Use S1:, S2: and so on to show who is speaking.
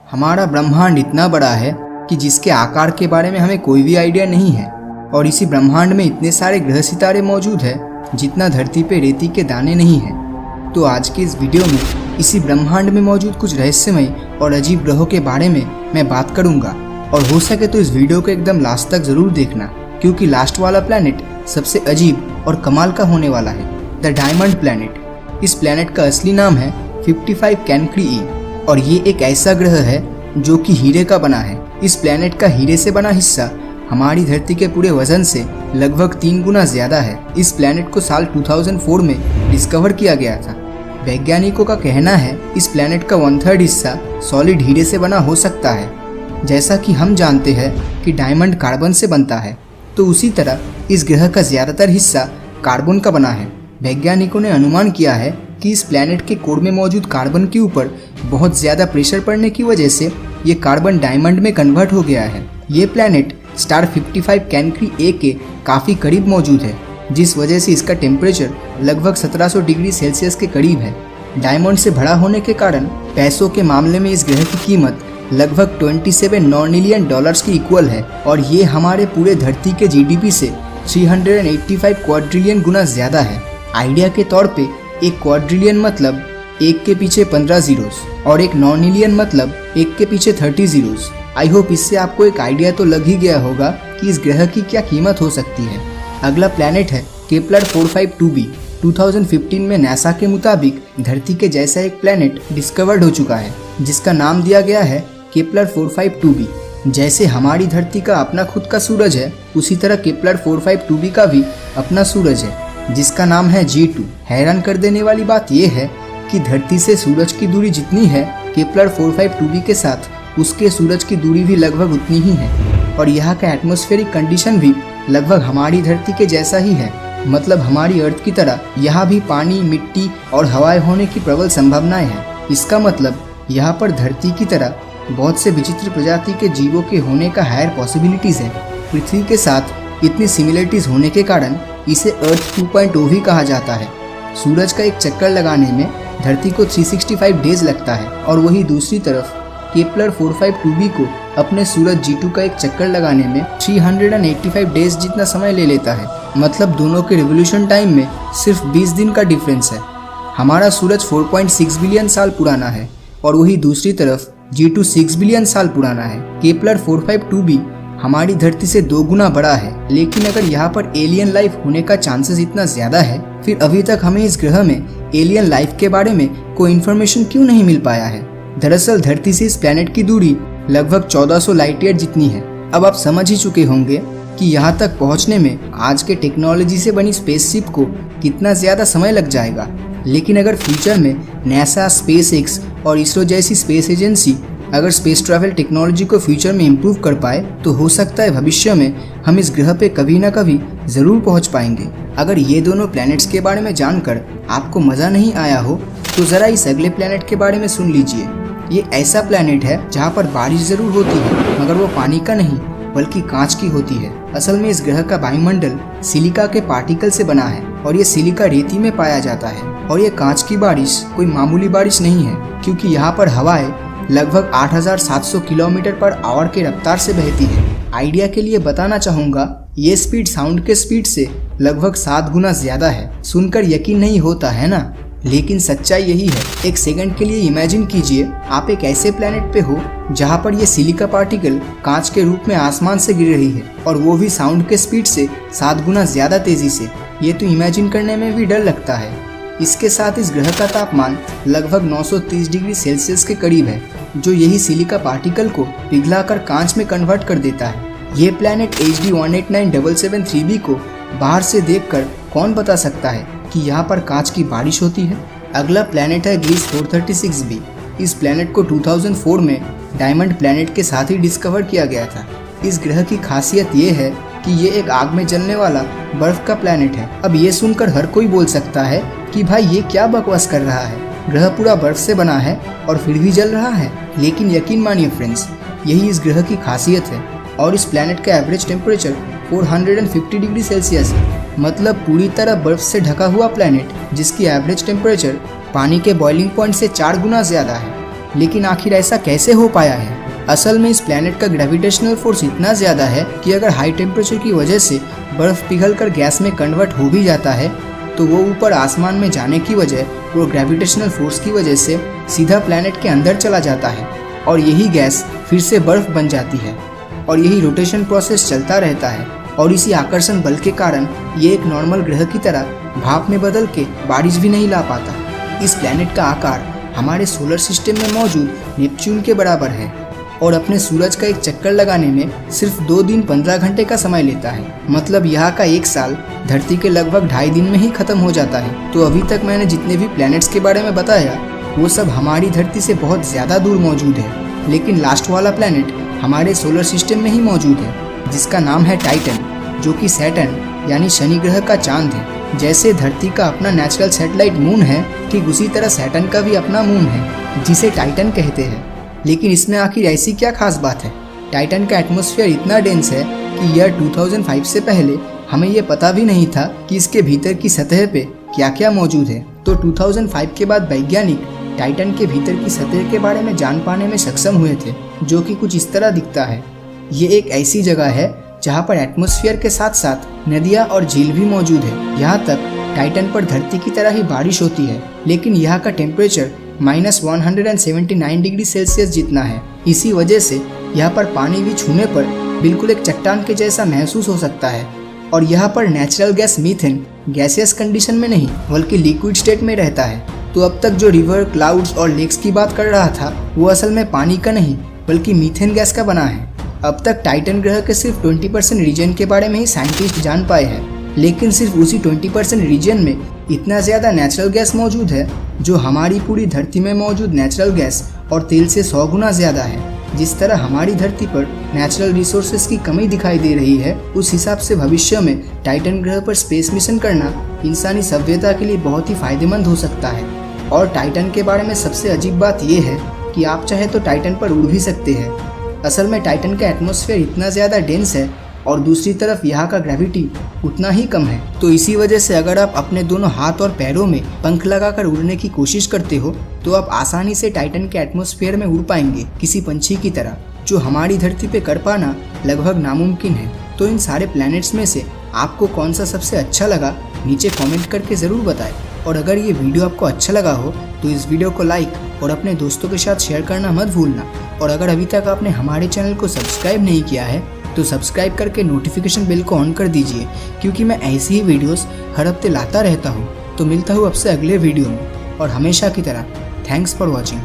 S1: हमारा ब्रह्मांड इतना बड़ा है कि जिसके आकार के बारे में हमें कोई भी आइडिया नहीं है और इसी ब्रह्मांड में इतने सारे ग्रह सितारे मौजूद हैं जितना धरती पे रेती के दाने नहीं हैं। तो आज के इस वीडियो में इसी ब्रह्मांड में मौजूद कुछ रहस्यमय और अजीब ग्रहों के बारे में मैं बात करूंगा और हो सके तो इस वीडियो को एकदम लास्ट तक जरूर देखना, क्योंकि लास्ट वाला प्लैनेट सबसे अजीब और कमाल का होने वाला है, द डायमंड प्लैनेट। इस प्लैनेट का असली नाम है 55 कैनक्री ई और ये एक ऐसा ग्रह है जो कि हीरे का बना है। इस प्लैनेट का हीरे से बना हिस्सा हमारी धरती के पूरे वजन से लगभग 3 गुना ज्यादा है। इस प्लैनेट को साल 2004 में डिस्कवर किया गया था। वैज्ञानिकों का कहना है इस प्लैनेट का 1/3 हिस्सा सॉलिड हीरे से बना हो सकता है। जैसा कि हम जानते हैं कि डायमंड कार्बन से बनता है, तो उसी तरह इस ग्रह का ज्यादातर हिस्सा कार्बन का बना है। वैज्ञानिकों ने अनुमान किया है कि इस प्लैनेट के कोर में मौजूद कार्बन के ऊपर बहुत ज्यादा प्रेशर पड़ने की वजह से ये कार्बन डायमंड में कन्वर्ट हो गया है। ये प्लैनेट स्टार 55 कैनक्री ए के काफ़ी करीब मौजूद है, जिस वजह से इसका टेम्परेचर लगभग 1700 डिग्री सेल्सियस के करीब है। डायमंड से भरा होने के कारण पैसों के मामले में इस ग्रह की कीमत लगभग 27 नॉर्निलियन डॉलर्स की इक्वल है और ये हमारे पूरे धरती के जीडीपी से 385 क्वाड्रिलियन गुना ज्यादा है। आइडिया के तौर पे एक क्वाड्रिलियन मतलब 1 के पीछे 15 जीरोस और एक नॉर्निलियन मतलब 1 के पीछे 30 जीरोस। आई होप इससे आपको एक आइडिया तो लग ही गया होगा कि इस ग्रह की क्या कीमत हो सकती है। अगला प्लैनेट है केपलर 452b। 2015 में नासा के मुताबिक धरती के जैसा एक प्लैनेट डिस्कवर्ड हो चुका है, जिसका नाम दिया गया है केपलर 452b। जैसे हमारी धरती का अपना खुद का सूरज है, उसी तरह केपलर 452b का भी अपना सूरज है, जिसका नाम है G2। हैरान कर देने वाली बात यह है कि धरती से सूरज की दूरी जितनी है, केपलर 452b के साथ उसके सूरज की दूरी भी लगभग उतनी ही है और यहाँ का एटमॉस्फेरिक कंडीशन भी लगभग हमारी धरती के जैसा ही है। मतलब हमारी अर्थ की तरह यहाँ भी पानी, मिट्टी और हवाएं होने की प्रबल संभावनाएं हैं। इसका मतलब यहाँ पर धरती की तरह बहुत से विचित्र प्रजाति के जीवों के होने का हायर पॉसिबिलिटीज है। पृथ्वी के साथ इतनी सिमिलरिटीज होने के कारण इसे अर्थ 2.0 भी कहा जाता है। सूरज का एक चक्कर लगाने में धरती को 365 डेज लगता है और वही दूसरी तरफ केपलर 452b को अपने सूरज G2 का एक चक्कर लगाने में 385 डेज जितना समय ले लेता है। मतलब दोनों के रिवोल्यूशन टाइम में सिर्फ 20 दिन का डिफरेंस है। हमारा सूरज 4.6 बिलियन साल पुराना है और वही दूसरी तरफ G2 6 बिलियन साल पुराना है। केपलर 452b हमारी धरती से 2 गुना बड़ा है, लेकिन अगर यहाँ पर एलियन लाइफ होने का चांसेस इतना ज्यादा है, फिर अभी तक हमें इस ग्रह में एलियन लाइफ के बारे में कोई इन्फॉर्मेशन क्यों नहीं मिल पाया है। दरअसल धरती से इस प्लैनेट की दूरी लगभग 1400 लाइट ईयर जितनी है। अब आप समझ ही चुके होंगे कि यहाँ तक पहुँचने में आज के टेक्नोलॉजी से बनी स्पेसशिप को कितना ज़्यादा समय लग जाएगा। लेकिन अगर फ्यूचर में नासा, SpaceX और इसरो जैसी स्पेस एजेंसी अगर स्पेस ट्रैवल टेक्नोलॉजी को फ्यूचर में इम्प्रूव कर पाए, तो हो सकता है भविष्य में हम इस ग्रह पे कभी ना कभी ज़रूर पहुँच पाएंगे। अगर ये दोनों प्लैनेट्स के बारे में जानकर आपको मज़ा नहीं आया हो, तो ज़रा इस अगले प्लैनेट के बारे में सुन लीजिए। ये ऐसा प्लैनेट है जहाँ पर बारिश जरूर होती है, मगर वो पानी का नहीं बल्कि कांच की होती है। असल में इस ग्रह का वायुमंडल सिलिका के पार्टिकल से बना है और ये सिलिका रेती में पाया जाता है। और ये कांच की बारिश कोई मामूली बारिश नहीं है, क्योंकि यहाँ पर हवाएं लगभग 8700 किलोमीटर पर आवर के रफ्तार से बहती है। आइडिया के लिए बताना चाहूँगा, ये स्पीड साउंड के स्पीड से लगभग 7 गुना ज्यादा है। सुनकर यकीन नहीं होता है ना, लेकिन सच्चाई यही है। एक सेकंड के लिए इमेजिन कीजिए आप एक ऐसे प्लैनेट पे हो जहाँ पर ये सिलिका पार्टिकल कांच के रूप में आसमान से गिर रही है, और वो भी साउंड के स्पीड से 7 गुना ज्यादा तेजी से। ये तो इमेजिन करने में भी डर लगता है। इसके साथ इस ग्रह का तापमान लगभग 930 डिग्री सेल्सियस के करीब है, जो यही सिलिका पार्टिकल को पिघलाकर कांच में कन्वर्ट कर देता है। ये प्लैनेट HD 189773b को बाहर से देखकर कौन बता सकता है कि यहाँ पर कांच की बारिश होती है। अगला प्लैनेट है ग्लीस 436b। इस प्लैनेट को 2004 में डायमंड प्लैनेट के साथ ही डिस्कवर किया गया था। इस ग्रह की खासियत ये है कि ये एक आग में जलने वाला बर्फ का प्लैनेट है। अब ये सुनकर हर कोई बोल सकता है कि भाई ये क्या बकवास कर रहा है, ग्रह पूरा बर्फ से बना है और फिर भी जल रहा है। लेकिन यकीन मानिए फ्रेंड्स, यही इस ग्रह की खासियत है। और इस प्लैनेट का एवरेज टेम्परेचर 450 डिग्री सेल्सियस है। मतलब पूरी तरह बर्फ से ढका हुआ प्लैनेट जिसकी एवरेज टेम्परेचर पानी के बॉइलिंग पॉइंट से 4 गुना ज़्यादा है। लेकिन आखिर ऐसा कैसे हो पाया है? असल में इस प्लैनेट का ग्रेविटेशनल फोर्स इतना ज़्यादा है कि अगर हाई टेम्परेचर की वजह से बर्फ़ पिघलकर गैस में कन्वर्ट हो भी जाता है तो वो ऊपर आसमान में जाने की वजह वो ग्रेविटेशनल फोर्स की वजह से सीधा प्लैनेट के अंदर चला जाता है और यही गैस फिर से बर्फ़ बन जाती है और यही रोटेशन प्रोसेस चलता रहता है और इसी आकर्षण बल के कारण ये एक नॉर्मल ग्रह की तरह भाप में बदल के बारिश भी नहीं ला पाता। इस प्लैनेट का आकार हमारे सोलर सिस्टम में मौजूद नेपच्यून के बराबर है और अपने सूरज का एक चक्कर लगाने में सिर्फ 2 दिन 15 घंटे का समय लेता है। मतलब यहाँ का 1 साल धरती के लगभग 2.5 दिन में ही खत्म हो जाता है। तो अभी तक मैंने जितने भी प्लैनेट्स के बारे में बताया वो सब हमारी धरती से बहुत ज़्यादा दूर मौजूद है, लेकिन लास्ट वाला प्लैनेट हमारे सोलर सिस्टम में ही मौजूद है जिसका नाम है टाइटन, जो कि सैटर्न यानी शनि ग्रह का चांद है। जैसे धरती का अपना नेचुरल सैटेलाइट मून है, ठीक उसी तरह सैटर्न का भी अपना मून है जिसे टाइटन कहते हैं। लेकिन इसमें आखिर ऐसी क्या खास बात है? टाइटन का एटमॉस्फेयर इतना डेंस है कि ईयर 2005 से पहले हमें ये पता भी नहीं था कि इसके भीतर की सतह पे क्या क्या मौजूद है। तो 2005 के बाद वैज्ञानिक टाइटन के भीतर की सतह के बारे में जान पाने में सक्षम हुए थे, जो कि कुछ इस तरह दिखता है। ये एक ऐसी जगह है जहाँ पर एटमॉस्फेयर के साथ साथ नदियाँ और झील भी मौजूद है। यहाँ तक टाइटन पर धरती की तरह ही बारिश होती है, लेकिन यहाँ का टेम्परेचर -179 डिग्री सेल्सियस जितना है। इसी वजह से यहाँ पर पानी भी छूने पर बिल्कुल एक चट्टान के जैसा महसूस हो सकता है। और यहाँ पर natural gas methane gaseous condition में नहीं बल्कि लिक्विड स्टेट में रहता है। तो अब तक जो रिवर, क्लाउड्स और लेक्स की बात कर रहा था वो असल में पानी का नहीं बल्कि मीथेन गैस का बना है। अब तक टाइटन ग्रह के सिर्फ 20% रीजन के बारे में ही साइंटिस्ट जान पाए हैं, लेकिन सिर्फ उसी 20% रीजन में इतना ज़्यादा नेचुरल गैस मौजूद है जो हमारी पूरी धरती में मौजूद नेचुरल गैस और तेल से 100 गुना ज़्यादा है। जिस तरह हमारी धरती पर नेचुरल रिसोर्सेज की कमी दिखाई दे रही है, उस हिसाब से भविष्य में टाइटन ग्रह पर स्पेस मिशन करना इंसानी सभ्यता के लिए बहुत ही फायदेमंद हो सकता है। और टाइटन के बारे में सबसे अजीब बात यह है कि आप चाहे तो टाइटन पर उड़ भी सकते हैं। असल में टाइटन का एटमॉस्फेयर इतना ज़्यादा डेंस है और दूसरी तरफ यहाँ का ग्रेविटी उतना ही कम है। तो इसी वजह से अगर आप अपने दोनों हाथ और पैरों में पंख लगाकर उड़ने की कोशिश करते हो तो आप आसानी से टाइटन के एटमॉस्फेयर में उड़ पाएंगे किसी पंछी की तरह, जो हमारी धरती पे कर पाना लगभग नामुमकिन है। तो इन सारे प्लैनेट्स में से आपको कौन सा सबसे अच्छा लगा नीचे कमेंट करके ज़रूर बताएं। और अगर ये वीडियो आपको अच्छा लगा हो तो इस वीडियो को लाइक और अपने दोस्तों के साथ शेयर करना मत भूलना। और अगर अभी तक आपने हमारे चैनल को सब्सक्राइब नहीं किया है तो सब्सक्राइब करके नोटिफिकेशन बेल को ऑन कर दीजिए, क्योंकि मैं ऐसी ही वीडियोस हर हफ्ते लाता रहता हूँ। तो मिलता हूँ आपसे अगले वीडियो में, और हमेशा की तरह थैंक्स फॉर वॉचिंग।